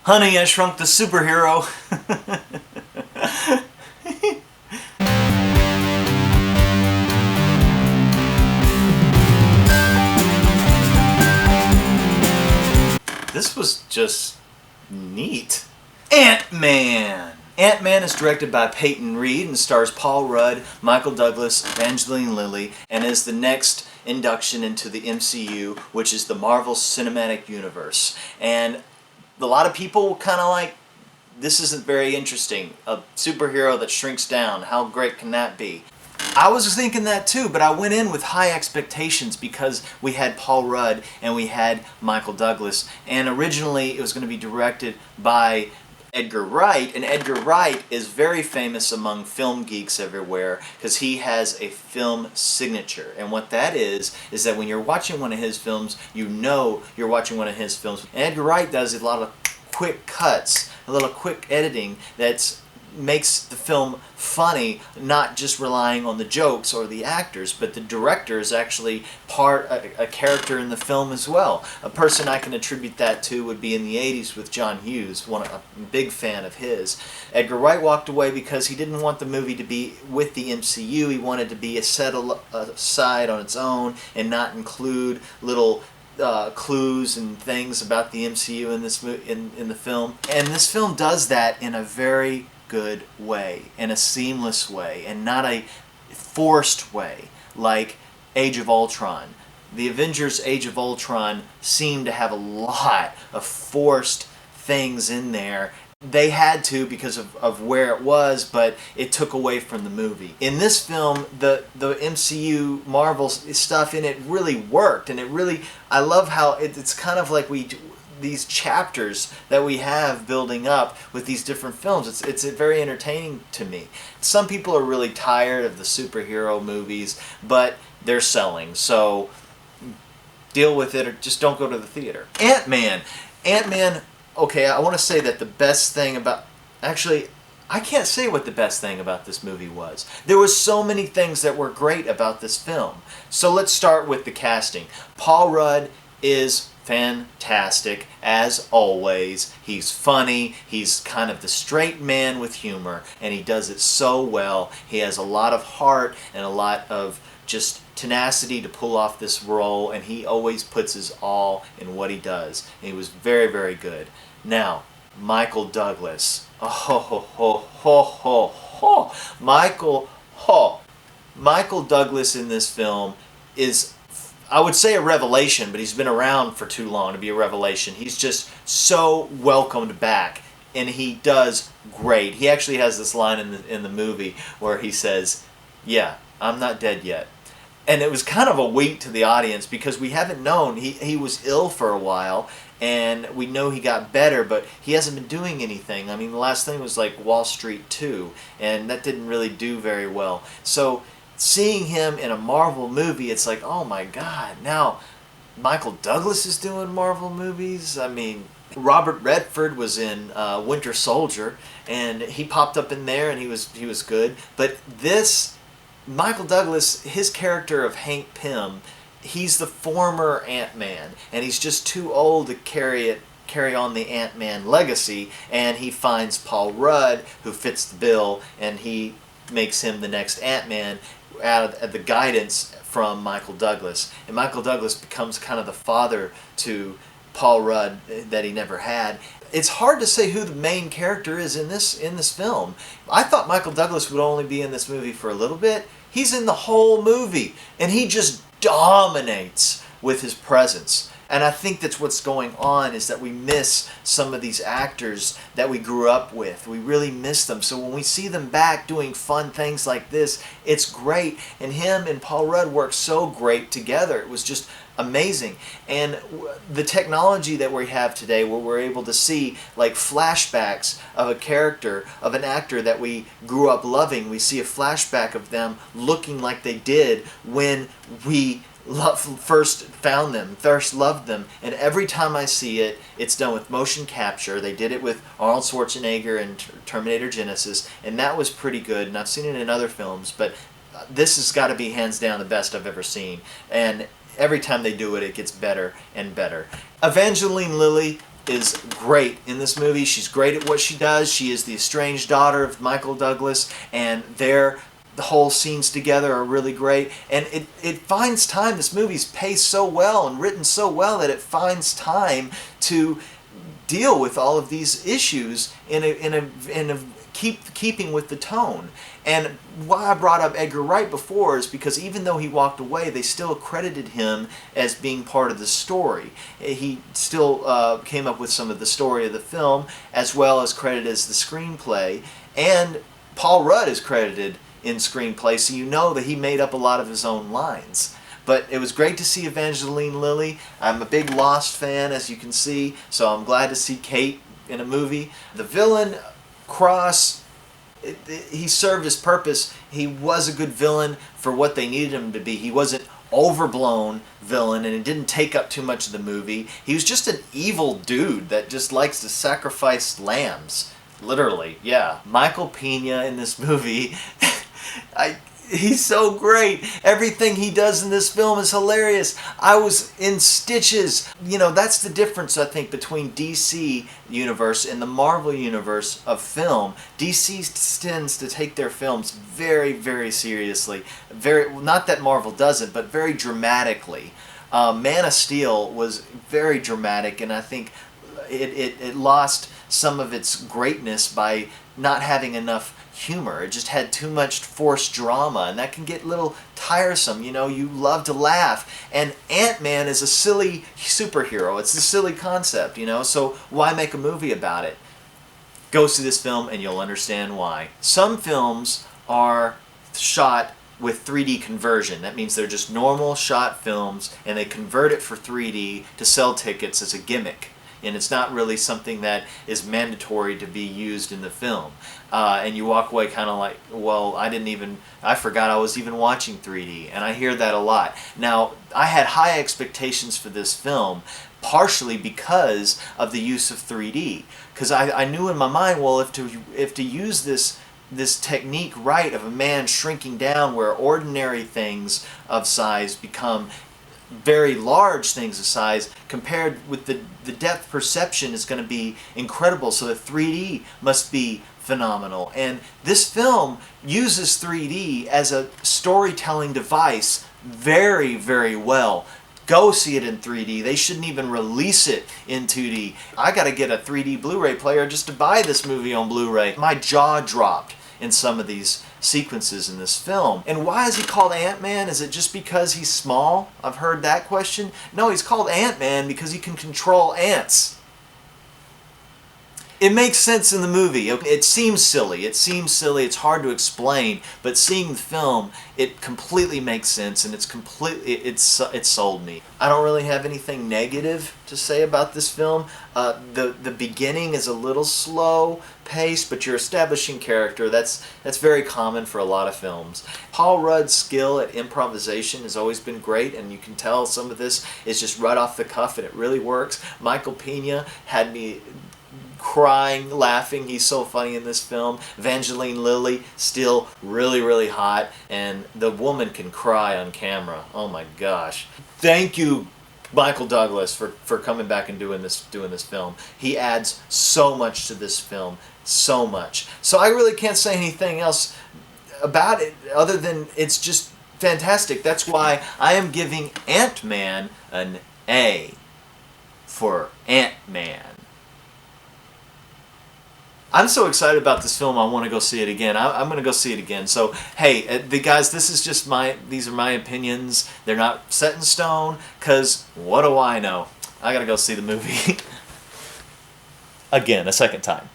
Honey, I Shrunk the Superhero. This was just neat. Ant-Man! Ant-Man is directed by Peyton Reed and stars Paul Rudd, Michael Douglas, Evangeline Lilly, and is the next induction into the MCU, which is the Marvel Cinematic Universe. And a lot of people kind of like, this isn't very interesting. A superhero that shrinks down, how great can that be? I was thinking that too, but I went in with high expectations because we had Paul Rudd and we had Michael Douglas, and originally it was going to be directed by Edgar Wright, and Edgar Wright is very famous among film geeks everywhere because he has a film signature. And what that is that when you're watching one of his films, you know you're watching one of his films. And Edgar Wright does a lot of quick cuts, a little quick editing that makes the film funny, not just relying on the jokes or the actors, but the director is actually a character in the film as well. A person I can attribute that to would be in the 80s with John Hughes, a big fan of his. Edgar Wright walked away because he didn't want the movie to be with the MCU. He wanted to be set aside on its own and not include little clues and things about the MCU in this in the film. And this film does that in a very good way, in a seamless way, and not a forced way like Age of Ultron. The Avengers Age of Ultron seemed to have a lot of forced things in there. They had to because of where it was, but it took away from the movie. In this film, the MCU Marvel stuff in it really worked, and I love how it's kind of like these chapters that we have building up with these different films. It's very entertaining to me. Some people are really tired of the superhero movies, but they're selling, so deal with it or just don't go to the theater. Ant-Man, okay, I want to say that the best thing about... Actually, I can't say what the best thing about this movie was. There was so many things that were great about this film. So let's start with the casting. Paul Rudd is fantastic, as always. He's funny, he's kind of the straight man with humor, and he does it so well. He has a lot of heart and a lot of just tenacity to pull off this role, and he always puts his all in what he does. And he was very, very good. Now, Michael Douglas. Michael Douglas in this film is, I would say, a revelation, but he's been around for too long to be a revelation. He's just so welcomed back, and he does great. He actually has this line in the movie where he says, "Yeah, I'm not dead yet." And it was kind of a wink to the audience because we haven't known. He was ill for a while, and we know he got better, but he hasn't been doing anything. I mean, the last thing was like Wall Street 2, and that didn't really do very well. So seeing him in a Marvel movie, it's like, oh my God, now Michael Douglas is doing Marvel movies? I mean, Robert Redford was in Winter Soldier, and he popped up in there, and he was good. But this... Michael Douglas, his character of Hank Pym, he's the former Ant-Man, and he's just too old to carry on the Ant-Man legacy, and he finds Paul Rudd, who fits the bill, and he makes him the next Ant-Man out of the guidance from Michael Douglas. And Michael Douglas becomes kind of the father to Paul Rudd that he never had. It's hard to say who the main character is in this film. I thought Michael Douglas would only be in this movie for a little bit. He's in the whole movie, and he just dominates with his presence. And I think that's what's going on, is that we miss some of these actors that we grew up with. We really miss them. So when we see them back doing fun things like this, it's great. And him and Paul Rudd work so great together. It was just amazing. And the technology that we have today, where we're able to see like flashbacks of a character, of an actor that we grew up loving. We see a flashback of them looking like they did when we first found them, first loved them. And every time I see it, it's done with motion capture. They did it with Arnold Schwarzenegger in Terminator Genesis, and that was pretty good. And I've seen it in other films, but this has got to be hands down the best I've ever seen. And every time they do it, it gets better and better. Evangeline Lilly, is great in this movie. She's great at what she does. She is the estranged daughter of Michael Douglas, and the whole scenes together are really great. And it finds time. This movie's paced so well and written so well that it finds time to deal with all of these issues in a keeping with the tone. And why I brought up Edgar Wright before is because even though he walked away, they still credited him as being part of the story. He still came up with some of the story of the film, as well as credited as the screenplay. And Paul Rudd is credited in screenplay, so you know that he made up a lot of his own lines. But it was great to see Evangeline Lilly. I'm a big Lost fan, as you can see, so I'm glad to see Kate in a movie. The villain, Cross, he served his purpose. He was a good villain for what they needed him to be. He wasn't overblown villain, and it didn't take up too much of the movie. He was just an evil dude that just likes to sacrifice lambs. Literally, yeah. Michael Pena in this movie, he's so great. Everything he does in this film is hilarious. I was in stitches. You know, that's the difference, I think, between DC universe and the Marvel universe of film. DC tends to take their films very, very seriously. Not that Marvel doesn't, but very dramatically. Man of Steel was very dramatic, and I think it lost some of its greatness by not having enough humor. It just had too much forced drama, and that can get a little tiresome. You know, you love to laugh, and Ant-Man is a silly superhero. It's a silly concept, you know, so why make a movie about it? Go see this film and you'll understand why. Some films are shot with 3D conversion. That means they're just normal shot films, and they convert it for 3D to sell tickets as a gimmick. And it's not really something that is mandatory to be used in the film. And you walk away kind of like, well, I forgot I was even watching 3D. And I hear that a lot. Now, I had high expectations for this film, partially because of the use of 3D. Because I knew in my mind, well, if to use this technique right of a man shrinking down where ordinary things of size become very large things of size, compared with the depth perception is going to be incredible, so the 3D must be phenomenal. And this film uses 3D as a storytelling device very, very well. Go see it in 3D. They shouldn't even release it in 2D. I got to get a 3D Blu-ray player just to buy this movie on Blu-ray. My jaw dropped in some of these sequences in this film. And why is he called Ant-Man? Is it just because he's small? I've heard that question. No, he's called Ant-Man because he can control ants. It makes sense in the movie. It seems silly. It's hard to explain, but seeing the film, it completely makes sense, and it sold me. I don't really have anything negative to say about this film. The beginning is a little slow paced, but you're establishing character. That's very common for a lot of films. Paul Rudd's skill at improvisation has always been great, and you can tell some of this is just right off the cuff, and it really works. Michael Pena had me crying, laughing. He's so funny in this film. Evangeline Lilly, still really, really hot, and the woman can cry on camera. Oh my gosh. Thank you, Michael Douglas, for coming back and doing this film. He adds so much to this film, so much. So I really can't say anything else about it other than it's just fantastic. That's why I am giving Ant-Man an A for Ant-Man. I'm so excited about this film, I want to go see it again. I'm going to go see it again. So, hey, guys, these are my opinions. They're not set in stone, because what do I know? I got to go see the movie again, a second time.